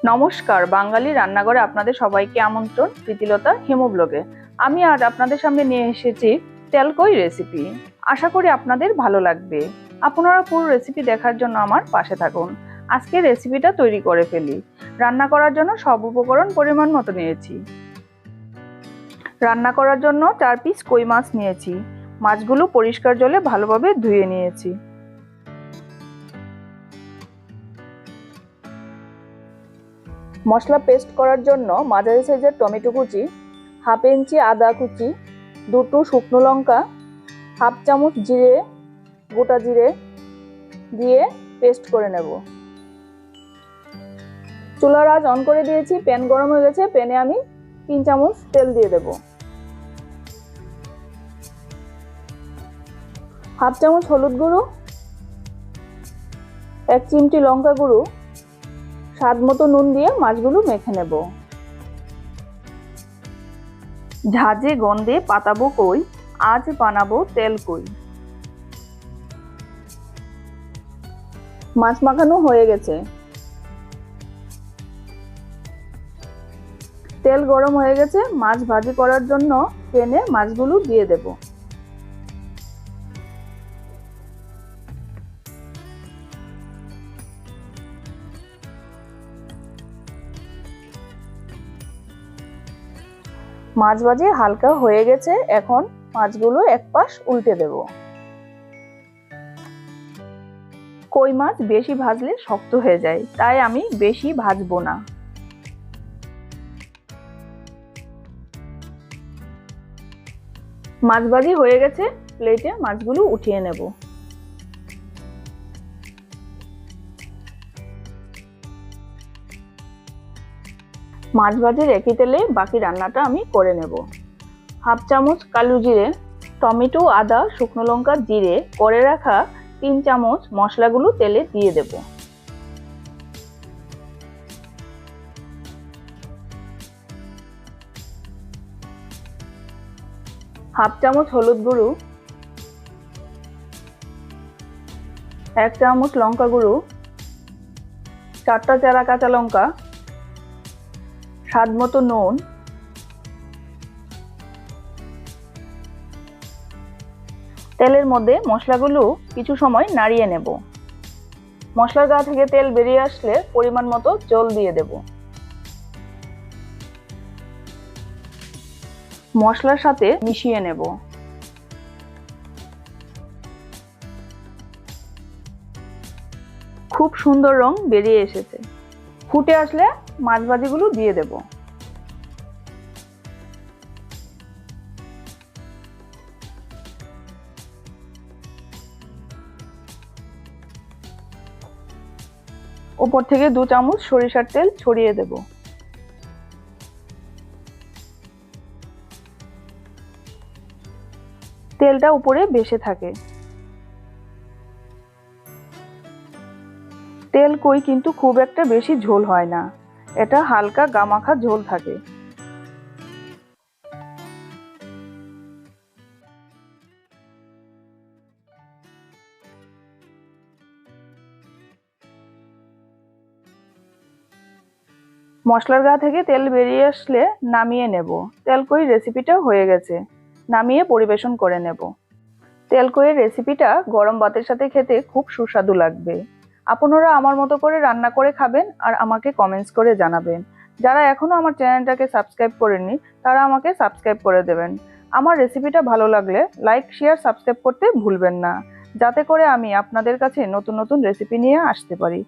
নমস্কার, বাঙালি রান্নাঘরে আপনাদের সবাইকে আমন্ত্রণ। প্রীতিলতা হেমো ব্লগে আমি আজ আপনাদের সামনে নিয়ে এসেছি তেলকই রেসিপি। আশা করি আপনাদের ভালো লাগবে। আপনারা পুরো রেসিপি দেখার জন্য আমার পাশে থাকুন। আজকে রেসিপিটা তৈরি করে ফেলি। রান্না করার জন্য সব উপকরণ পরিমাণ মতো নিয়েছি। রান্না করার জন্য 4 পিস কই মাছ নিয়েছি। মাছগুলো পরিষ্কার জলে ভালোভাবে ধুয়ে নিয়েছি। মশলা পেস্ট করার জন্য মাঝারি সাইজের টমেটো কুচি, হাফ ইঞ্চি আদা কুচি, দুটো শুকনো লঙ্কা, হাফ চামচ জিরে, গোটা জিরে দিয়ে পেস্ট করে নেব। চুলার আঁচ অন করে দিয়েছি, প্যান গরম হয়ে গেছে। প্যানে আমি 3 চামচ তেল দিয়ে দেব। হাফ চামচ হলুদ গুঁড়ো, 1 চিমটি লঙ্কা গুঁড়ো, স্বাদ মতো নুন দিয়ে মাছগুলো মেখে নেব। ঝাঁঝে গন্ধে পাতাবো কই, আজ বানাবো তেল কই। মাছ মাখানো হয়ে গেছে। তেল গরম হয়ে গেছে। মাছ ভাজি করার জন্য প্যানে মাছগুলো দিয়ে দেব। মাছ ভাজি হালকা হয়ে গেছে। এখন মাছগুলো এক পাশ উল্টে দেব। কই মাছ বেশি ভাজলে শক্ত হয়ে যায়, তাই আমি বেশি ভাজবো না। মাছ ভাজি হয়ে গেছে। প্লেটে মাছগুলো উঠিয়ে নেব। মাছ ভাজির একই তেলে বাকি রান্নাটা আমি করে নেব। হাফ চামচ কালো জিরে, টমেটো, আদা, শুকনো লঙ্কা, জিরে করে রাখা 3 চামচ মশলাগুলো তেলে দিয়ে দেব। হাফ চামচ হলুদ গুঁড়ো, 1 চামচ লঙ্কা গুঁড়ো, 4টা চেরা কাঁচা লঙ্কা, স্বাদ মতো নুন, তেলের মধ্যে মশলাগুলো কিছু সময় নাড়িয়ে নেব। মশলার গা থেকে তেল বেরিয়ে আসলে পরিমাণ মতো জল দিয়ে দেব। মশলার সাথে মিশিয়ে নেব। খুব সুন্দর রং বেরিয়ে এসেছে। ফুটে আসলে মাছ ভাজিগুলো দিয়ে দেব। উপর থেকে 2 চামচ সরিষার তেল ছড়িয়ে দেব। তেলটা উপরে ভেসে থাকে। তেল কই কিন্তু খুব একটা বেশি ঝোল হয় না, এটা হালকা গামাখা ঝোল থাকে। মশলার গা থেকে তেল বেরিয়ে আসলে নামিয়ে নেব। তেলকই রেসিপিটা হয়ে গেছে। নামিয়ে পরিবেশন করে নেব। তেলকইয়ের রেসিপিটা গরম ভাতের সাথে খেতে খুব সুস্বাদু লাগবে। আপনারা আমার মতো করে রান্না করে খাবেন আর আমাকে কমেন্টস করে জানাবেন। যারা এখনো আমার চ্যানেলটাকে সাবস্ক্রাইব করেননি তারা আমাকে সাবস্ক্রাইব করে দেবেন। আমার রেসিপিটা ভালো লাগলে লাইক, শেয়ার, সাবস্ক্রাইব করতে ভুলবেন না, যাতে করে আমি আপনাদের কাছে নতুন নতুন রেসিপি নিয়ে আসতে পারি।